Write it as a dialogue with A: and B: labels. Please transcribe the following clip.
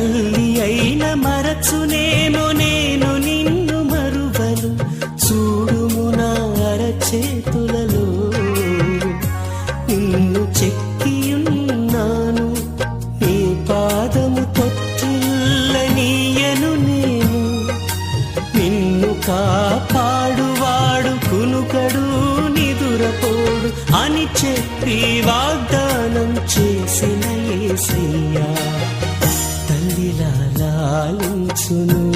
A: తల్లి అయిన మరచునేమో నేను నిన్ను మరువను. చూడుము నా అరచేతులలో నిన్ను చెక్కియున్నాను. నీ పాదము తొట్టిల్లనీయను నేను. నిన్ను కాపాడువాడు కునుకడు నిదురపోడు అని చెప్పి వాగ్దానం చేసిన యేసయ్యా తల్లిలా లాలించును.